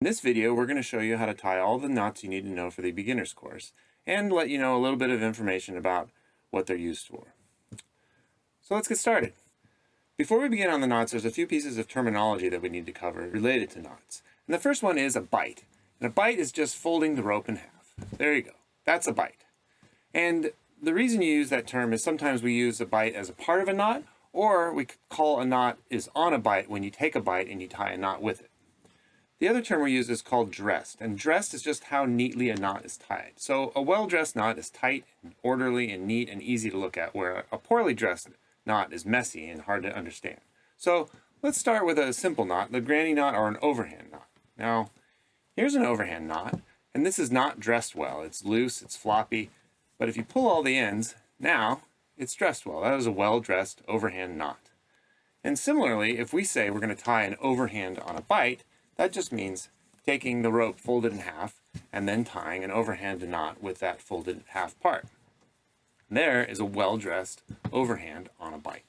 In this video, we're going to show you how to tie all the knots you need to know for the beginner's course and let you know a little bit of information about what they're used for. So let's get started. Before we begin on the knots, there's a few pieces of terminology that we need to cover related to knots. And the first one is a bight. And a bight is just folding the rope in half. There you go. That's a bight. And the reason you use that term is sometimes we use a bight as a part of a knot, or we could call a knot is on a bight when you take a bight and you tie a knot with it. The other term we use is called dressed, and dressed is just how neatly a knot is tied. So a well-dressed knot is tight, and orderly, and neat, and easy to look at, where a poorly dressed knot is messy and hard to understand. So let's start with a simple knot, the granny knot or an overhand knot. Now, here's an overhand knot, and this is not dressed well. It's loose, it's floppy, but if you pull all the ends, now it's dressed well. That is a well-dressed overhand knot. And similarly, if we say we're going to tie an overhand on a bight, that just means taking the rope folded in half and then tying an overhand knot with that folded half part. There is a well-dressed overhand on a bight.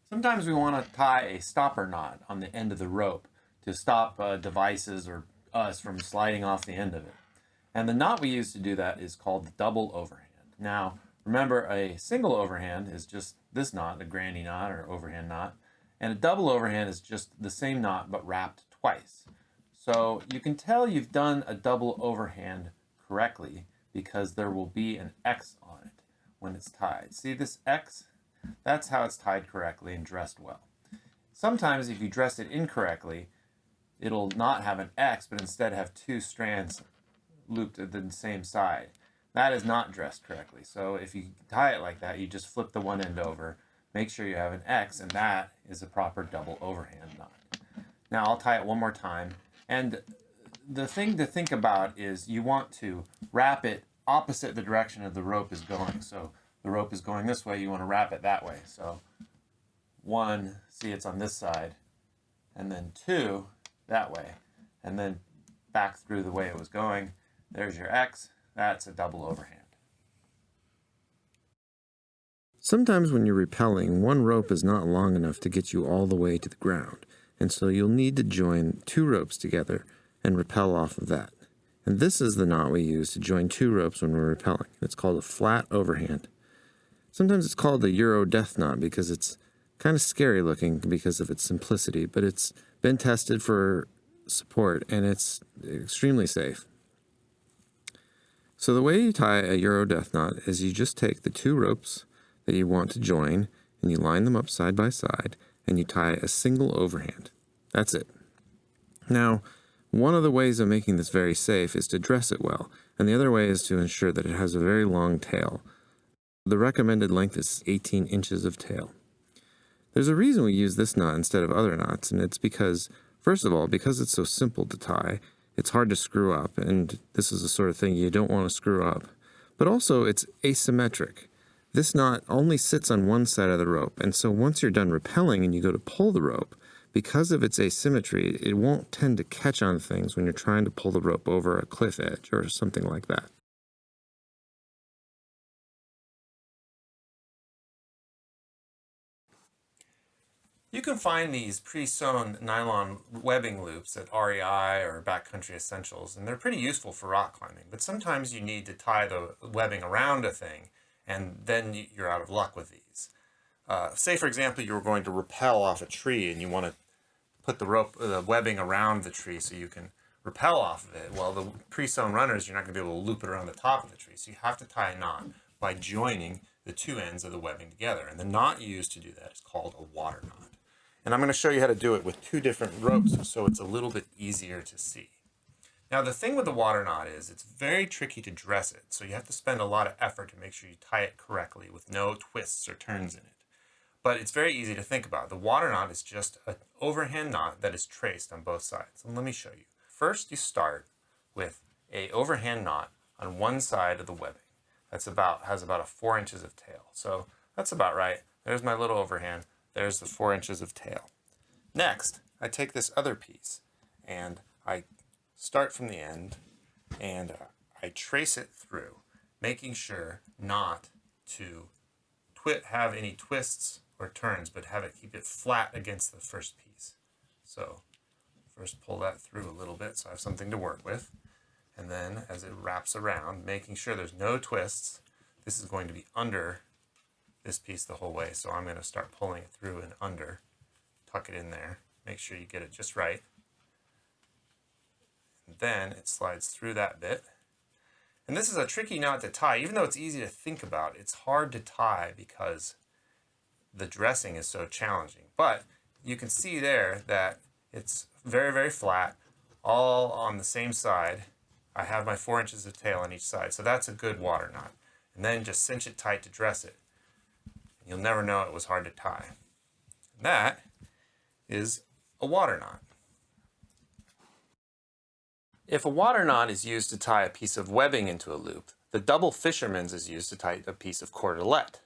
Sometimes we want to tie a stopper knot on the end of the rope to stop devices or us from sliding off the end of it. And the knot we use to do that is called the double overhand. Now, remember, a single overhand is just this knot, a granny knot or overhand knot. And a double overhand is just the same knot but wrapped twice. So you can tell you've done a double overhand correctly because there will be an X on it when it's tied. See this X? That's how it's tied correctly and dressed well. Sometimes if you dress it incorrectly, it'll not have an X but instead have two strands looped at the same side. That is not dressed correctly. So if you tie it like that, you just flip the one end over, make sure you have an X, and that is a proper double overhand knot. Now I'll tie it one more time. And the thing to think about is you want to wrap it opposite the direction of the rope is going. So the rope is going this way, you want to wrap it that way. So one, see it's on this side, and then two, that way. And then back through the way it was going. There's your X, that's a double overhand. Sometimes when you're rappelling, one rope is not long enough to get you all the way to the ground, and so you'll need to join two ropes together and rappel off of that. And this is the knot we use to join two ropes when we're rappelling. It's called a flat overhand. Sometimes it's called the Euro death knot because it's kind of scary looking because of its simplicity, but it's been tested for support and it's extremely safe. So the way you tie a Euro death knot is you just take the two ropes that you want to join, and you line them up side by side, and you tie a single overhand. That's it. Now, one of the ways of making this very safe is to dress it well, and the other way is to ensure that it has a very long tail. The recommended length is 18 inches of tail. There's a reason we use this knot instead of other knots, and it's because, first of all, because it's so simple to tie, it's hard to screw up, and this is the sort of thing you don't want to screw up. But also, it's asymmetric. This knot only sits on one side of the rope, and so once you're done rappelling and you go to pull the rope, because of its asymmetry, it won't tend to catch on things when you're trying to pull the rope over a cliff edge or something like that. You can find these pre-sewn nylon webbing loops at REI or Backcountry Essentials, and they're pretty useful for rock climbing, but sometimes you need to tie the webbing around a thing, and then you're out of luck with these. Say, for example, you were going to rappel off a tree and you want to put the webbing around the tree so you can rappel off of it. Well, the pre-sewn runners, you're not going to be able to loop it around the top of the tree, so you have to tie a knot by joining the two ends of the webbing together. And the knot you use to do that is called a water knot. And I'm going to show you how to do it with two different ropes so it's a little bit easier to see. Now, the thing with the water knot is it's very tricky to dress it, so you have to spend a lot of effort to make sure you tie it correctly with no twists or turns in it. But it's very easy to think about. The water knot is just an overhand knot that is traced on both sides. And let me show you. First, you start with an overhand knot on one side of the webbing. Has about 4 inches of tail. So that's about right. There's my little overhand. There's the 4 inches of tail. Next, I take this other piece and I start from the end and I trace it through, making sure not to have any twists or turns, but keep it flat against the first piece. So First pull that through a little bit so I have something to work with. And then as it wraps around, making sure there's no twists, this is going to be under this piece the whole way. So I'm going to start pulling it through and under, tuck it in there, make sure you get it just right. And then it slides through that bit. And this is a tricky knot to tie. Even though it's easy to think about, it's hard to tie because the dressing is so challenging. But you can see there that it's very, very flat, all on the same side. I have my 4 inches of tail on each side, so that's a good water knot. And then just cinch it tight to dress it. You'll never know it was hard to tie. That is a water knot. If a water knot is used to tie a piece of webbing into a loop, the double fisherman's is used to tie a piece of cordelette.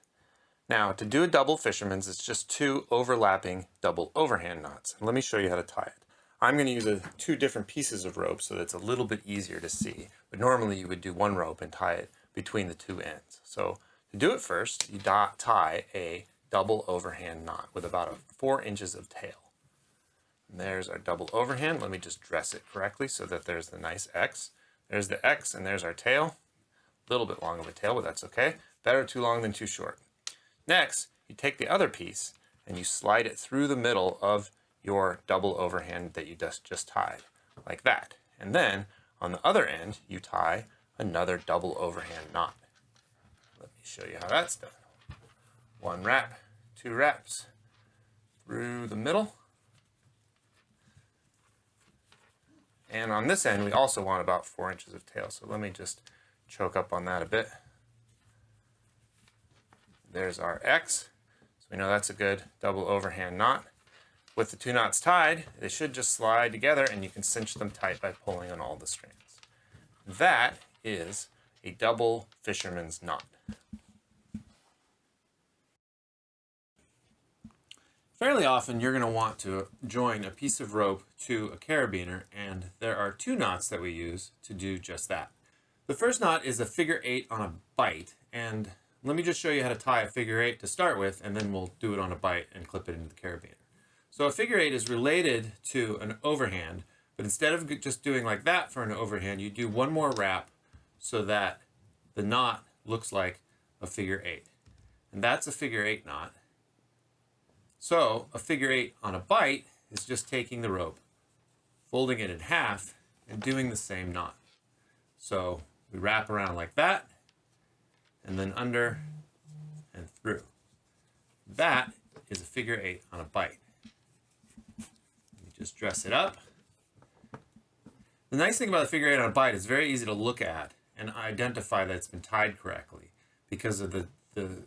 Now, to do a double fisherman's, it's just 2 overlapping double overhand knots. And let me show you how to tie it. I'm going to use 2 different pieces of rope so that it's a little bit easier to see. But normally you would do 1 rope and tie it between the 2 ends. So to do it first, you tie a double overhand knot with about 4 inches of tail. And there's our double overhand. Let me just dress it correctly so that there's the nice X. There's the X and there's our tail. A little bit long of a tail, but that's okay. Better too long than too short. Next, you take the other piece and you slide it through the middle of your double overhand that you just tied, like that. And then on the other end, you tie another double overhand knot. Let me show you how that's done. 1 wrap, 2 wraps through the middle. And on this end, we also want about 4 inches of tail. So let me just choke up on that a bit. There's our X. So we know that's a good double overhand knot. With the 2 knots tied, they should just slide together and you can cinch them tight by pulling on all the strands. That is a double fisherman's knot. Fairly often you're going to want to join a piece of rope to a carabiner, and there are 2 knots that we use to do just that. The first knot is a figure 8 on a bight, and let me just show you how to tie a figure 8 to start with, and then we'll do it on a bight and clip it into the carabiner. So a figure 8 is related to an overhand, but instead of just doing like that for an overhand, you do 1 more wrap so that the knot looks like a figure 8. And that's a figure 8 knot. So a figure 8 on a bight is just taking the rope, folding it in half, and doing the same knot. So we wrap around like that, and then under and through. That is a figure 8 on a bight. You just dress it up. The nice thing about a figure 8 on a bight is very easy to look at and identify that it's been tied correctly because of the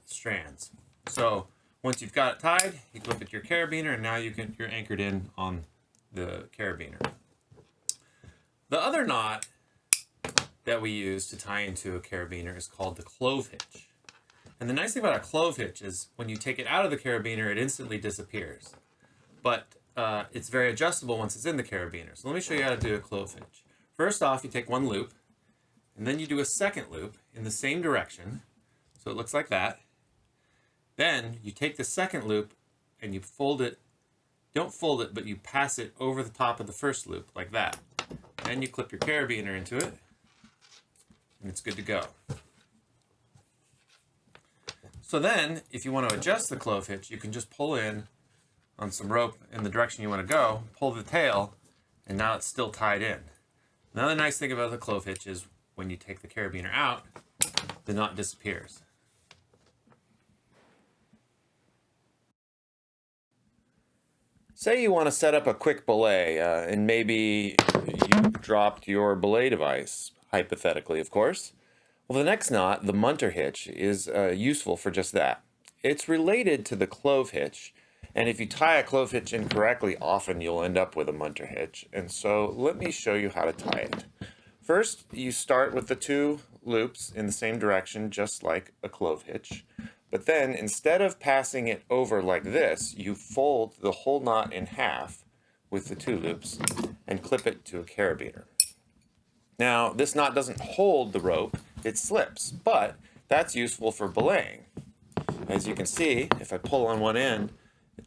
strands. So once you've got it tied, you clip it to your carabiner, and now you're anchored in on the carabiner. The other knot that we use to tie into a carabiner is called the Clove Hitch. And the nice thing about a Clove Hitch is when you take it out of the carabiner, it instantly disappears. But it's very adjustable once it's in the carabiner. So let me show you how to do a Clove Hitch. First off, you take 1 loop, and then you do a second loop in the same direction. So it looks like that. Then you take the second loop and you fold it. Don't fold it, but you pass it over the top of the first loop like that. Then you clip your carabiner into it, and it's good to go. So then, if you want to adjust the Clove Hitch, you can just pull in on some rope in the direction you want to go, pull the tail, and now it's still tied in. Another nice thing about the Clove Hitch is when you take the carabiner out, the knot disappears. Say you want to set up a quick belay, and maybe you dropped your belay device, hypothetically, of course. Well, the next knot, the Munter Hitch, is useful for just that. It's related to the Clove Hitch, and if you tie a Clove Hitch incorrectly, often you'll end up with a Munter Hitch. And so let me show you how to tie it. First, you start with the 2 loops in the same direction, just like a Clove Hitch. But then, instead of passing it over like this, you fold the whole knot in half with the 2 loops and clip it to a carabiner. Now, this knot doesn't hold the rope, it slips, but that's useful for belaying. As you can see, if I pull on one end,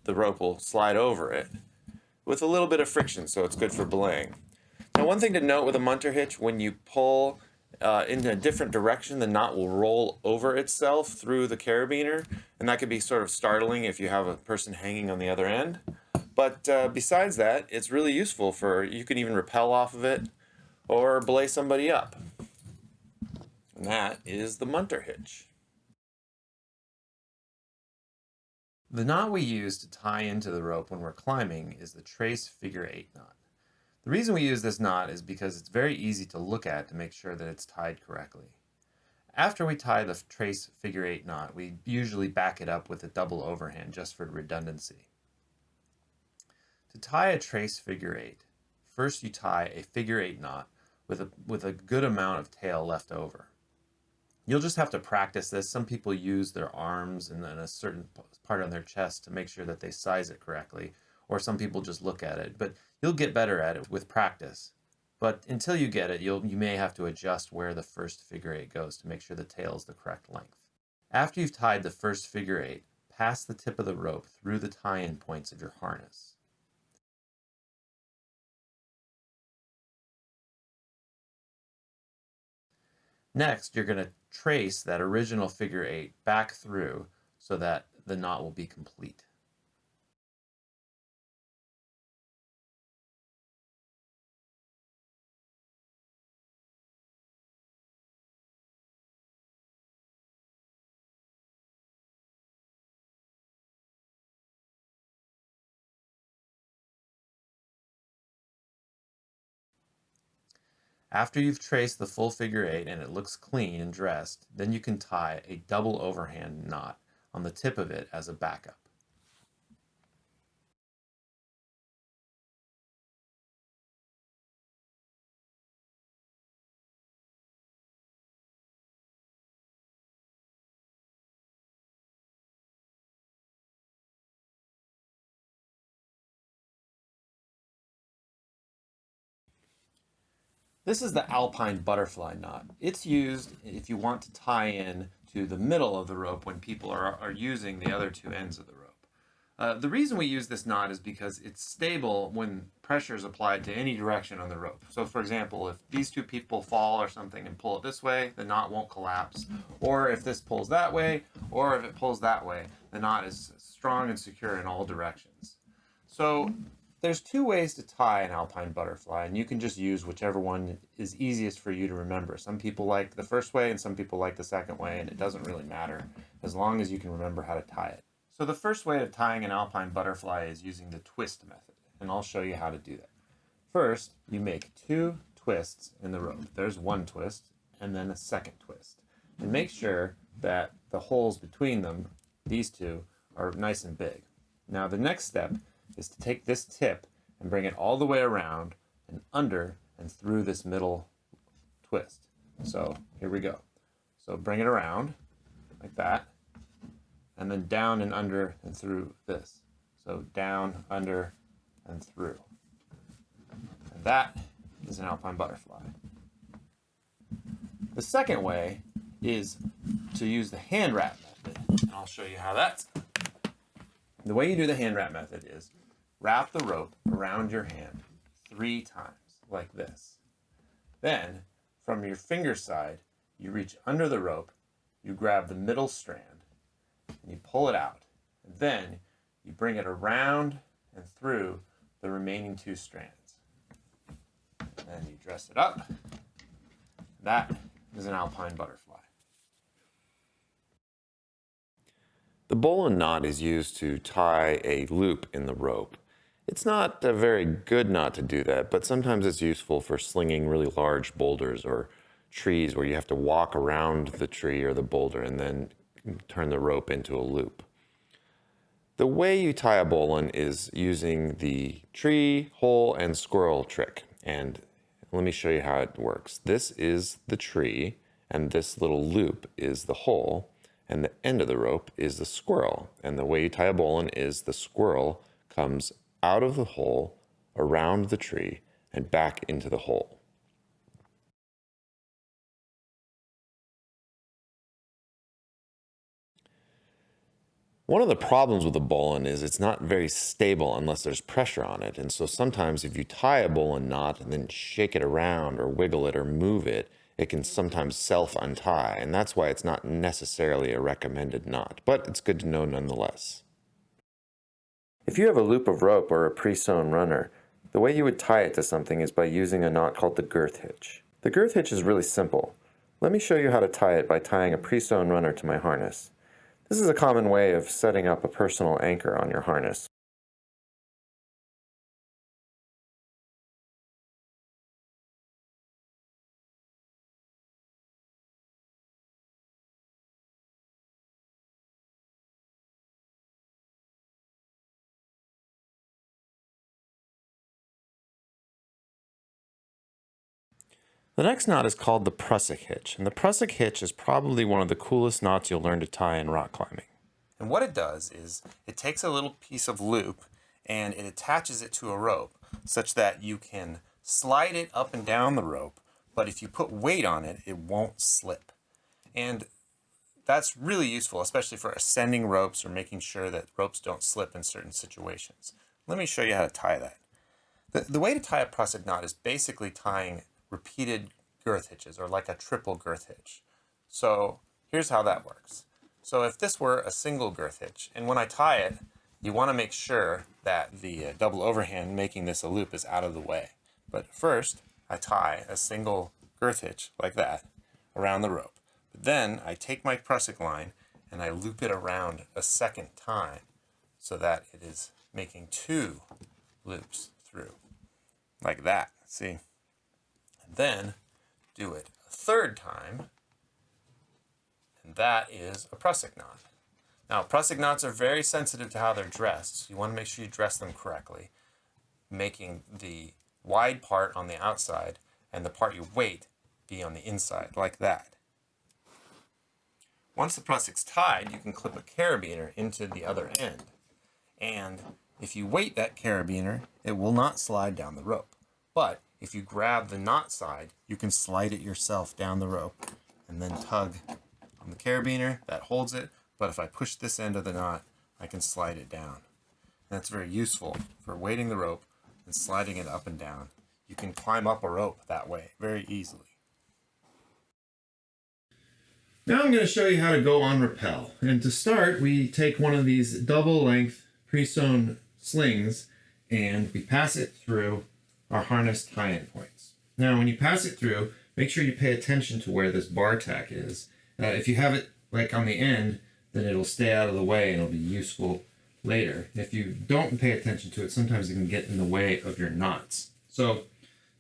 the rope will slide over it. with a little bit of friction, so it's good for belaying. Now, one thing to note with a Munter hitch, when you pull in a different direction, the knot will roll over itself through the carabiner, and that could be sort of startling if you have a person hanging on the other end. But besides that, it's really useful for, you can even rappel off of it or belay somebody up. And that is the Munter hitch. The knot we use to tie into the rope when we're climbing is the trace figure-8 knot. The reason we use this knot is because it's very easy to look at to make sure that it's tied correctly. After we tie the trace figure-8 knot, we usually back it up with a double overhand just for redundancy. To tie a trace figure-8, first you tie a figure-8 knot with a good amount of tail left over. You'll just have to practice this. Some people use their arms and then a certain part on their chest to make sure that they size it correctly, or some people just look at it, but you'll get better at it with practice. But until you get it, you may have to adjust where the first figure-8 goes to make sure the tail is the correct length. After you've tied the first figure-8, pass the tip of the rope through the tie-in points of your harness. Next, you're going to trace that original figure-8 back through so that the knot will be complete. After you've traced the full figure-8 and it looks clean and dressed, then you can tie a double overhand knot on the tip of it as a backup. This is the Alpine Butterfly knot. It's used if you want to tie in to the middle of the rope when people are using the other two ends of the rope. The reason we use this knot is because it's stable when pressure is applied to any direction on the rope. So for example, if these two people fall or something and pull it this way, the knot won't collapse. Or if this pulls that way, or if it pulls that way, the knot is strong and secure in all directions. So there's two ways to tie an Alpine Butterfly, and you can just use whichever one is easiest for you to remember. Some people like the first way and some people like the second way, and it doesn't really matter as long as you can remember how to tie it. So the first way of tying an Alpine Butterfly is using the twist method, and I'll show you how to do that. First, you make 2 twists in the rope. There's one twist and then a second twist. And make sure that the holes between them, these two, are nice and big. Now the next step is to take this tip and bring it all the way around and under and through this middle twist. So here we go. So bring it around like that, and then down and under and through this. So down, under, and through. And that is an Alpine Butterfly. The second way is to use the hand wrap method, and I'll show you how that's done. The way you do the hand wrap method is wrap the rope around your hand 3 times, like this. Then, from your finger side, you reach under the rope, you grab the middle strand, and you pull it out. And then, you bring it around and through the remaining 2 strands. Then you dress it up. That is an Alpine Butterfly. The Bowline knot is used to tie a loop in the rope. It's not a very good knot to do that, but sometimes it's useful for slinging really large boulders or trees where you have to walk around the tree or the boulder and then turn the rope into a loop. The way you tie a bowline is using the tree, hole, and squirrel trick. And let me show you how it works. This is the tree, and this little loop is the hole, and the end of the rope is the squirrel. And the way you tie a bowline is the squirrel comes out of the hole, around the tree, and back into the hole. One of the problems with a bowline is it's not very stable unless there's pressure on it. And so sometimes if you tie a bowline knot and then shake it around or wiggle it or move it, it can sometimes self-untie. And that's why it's not necessarily a recommended knot, but it's good to know nonetheless. If you have a loop of rope or a pre-sewn runner, the way you would tie it to something is by using a knot called the Girth Hitch. The Girth Hitch is really simple. Let me show you how to tie it by tying a pre-sewn runner to my harness. This is a common way of setting up a personal anchor on your harness. The next knot is called the Prusik Hitch, and the Prusik Hitch is probably one of the coolest knots you'll learn to tie in rock climbing. And what it does is it takes a little piece of loop and it attaches it to a rope such that you can slide it up and down the rope, but if you put weight on it, it won't slip. And that's really useful, especially for ascending ropes or making sure that ropes don't slip in certain situations. Let me show you how to tie that. The way to tie a Prusik knot is basically tying repeated girth hitches, or like a triple girth hitch. So here's how that works. So if this were a single girth hitch, and when I tie it, you want to make sure that the double overhand making this a loop is out of the way. But first, I tie a single girth hitch like that around the rope. But then I take my Prusik line and I loop it around a second time so that it is making two loops through, like that, see? Then do it a third time, and that is a Prusik knot. Now, Prusik knots are very sensitive to how they're dressed, so you want to make sure you dress them correctly, making the wide part on the outside and the part you weight be on the inside, like that. Once the Prusik's tied, you can clip a carabiner into the other end, and if you weight that carabiner, it will not slide down the rope. But if you grab the knot side, you can slide it yourself down the rope and then tug on the carabiner. That holds it, but if I push this end of the knot, I can slide it down. And that's very useful for weighting the rope and sliding it up and down. You can climb up a rope that way very easily. Now I'm going to show you how to go on rappel. And to start, we take one of these double length pre-sewn slings and we pass it through our harness tie-in points. Now when you pass it through, make sure you pay attention to where this bar tack is. If you have it like on the end, then it'll stay out of the way and it'll be useful later. If you don't pay attention to it, sometimes it can get in the way of your knots. So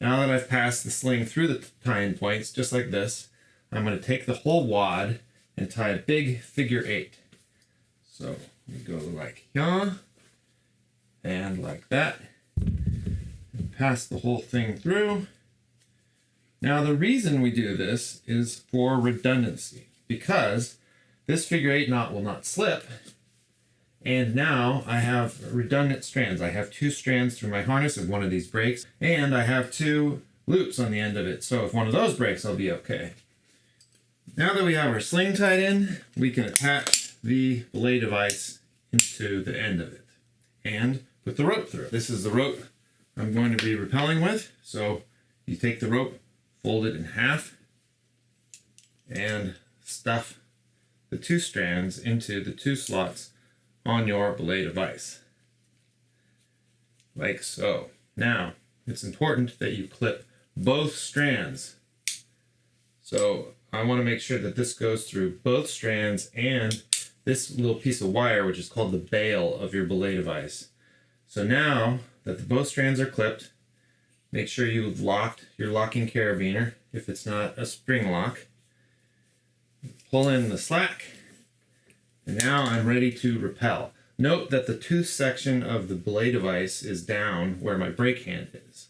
now that I've passed the sling through the tie-in points, just like this, I'm going to take the whole wad and tie a big figure 8. So we go like here and like that. Pass the whole thing through. Now the reason we do this is for redundancy, because this figure 8 knot will not slip, and now I have redundant strands. I have 2 strands through my harness if one of these breaks, and I have 2 loops on the end of it, so if one of those breaks, I'll be okay. Now that we have our sling tied in, we can attach the belay device into the end of it and put the rope through. This is the rope I'm going to be rappelling with. So you take the rope, fold it in half, and stuff the 2 strands into the 2 slots on your belay device. Like so. Now, it's important that you clip both strands. So I want to make sure that this goes through both strands and this little piece of wire, which is called the bail of your belay device. So now that both strands are clipped, make sure you've locked your locking carabiner if it's not a spring lock. Pull in the slack, and now I'm ready to rappel. Note that the tooth section of the belay device is down where my brake hand is.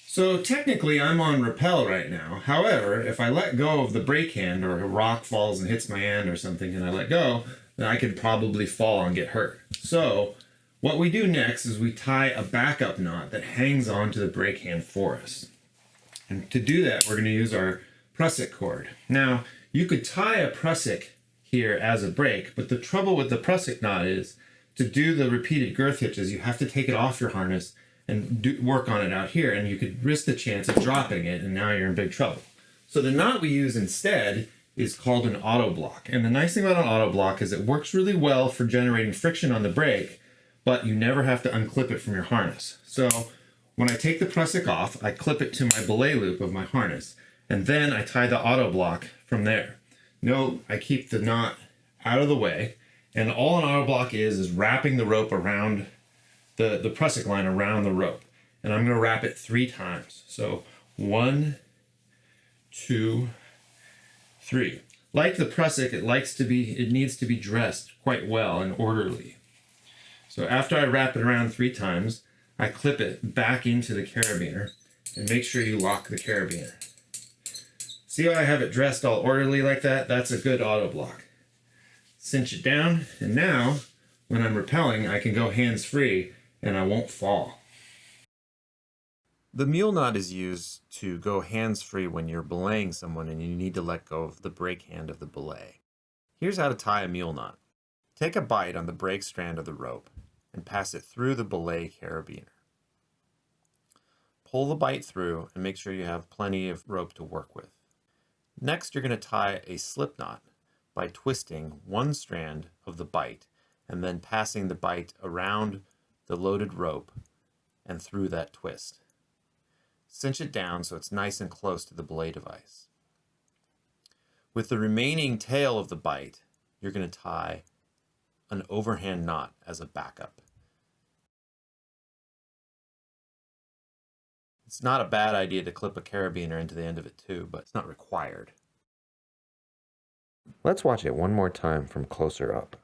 So technically I'm on rappel right now. However, if I let go of the brake hand, or a rock falls and hits my hand or something and I let go, then I could probably fall and get hurt. So what we do next is we tie a backup knot that hangs onto the brake hand for us. And to do that, we're going to use our Prusik cord. Now, you could tie a Prusik here as a break. But the trouble with the Prusik knot is to do the repeated girth hitches, you have to take it off your harness and work on it out here, and you could risk the chance of dropping it, and now you're in big trouble. So the knot we use instead is called an Autoblock. And the nice thing about an Autoblock is it works really well for generating friction on the brake, but you never have to unclip it from your harness. So when I take the Prusik off, I clip it to my belay loop of my harness, and then I tie the Autoblock from there. Note, I keep the knot out of the way, and all an Autoblock is wrapping the rope around the Prusik line around the rope. And I'm going to wrap it 3 times. So 1, 2, 3. Like the Prusik, it needs to be dressed quite well and orderly. So after I wrap it around 3 times, I clip it back into the carabiner and make sure you lock the carabiner. See how I have it dressed all orderly like that? That's a good Autoblock. Cinch it down, and now when I'm rappelling, I can go hands-free and I won't fall. The mule knot is used to go hands-free when you're belaying someone and you need to let go of the brake hand of the belay. Here's how to tie a mule knot. Take a bight on the brake strand of the rope and pass it through the belay carabiner. Pull the bight through and make sure you have plenty of rope to work with. Next, you're going to tie a slip knot by twisting one strand of the bight and then passing the bight around the loaded rope and through that twist. Cinch it down so it's nice and close to the belay device. With the remaining tail of the bight, you're going to tie an overhand knot as a backup. It's not a bad idea to clip a carabiner into the end of it too, but it's not required. Let's watch it one more time from closer up.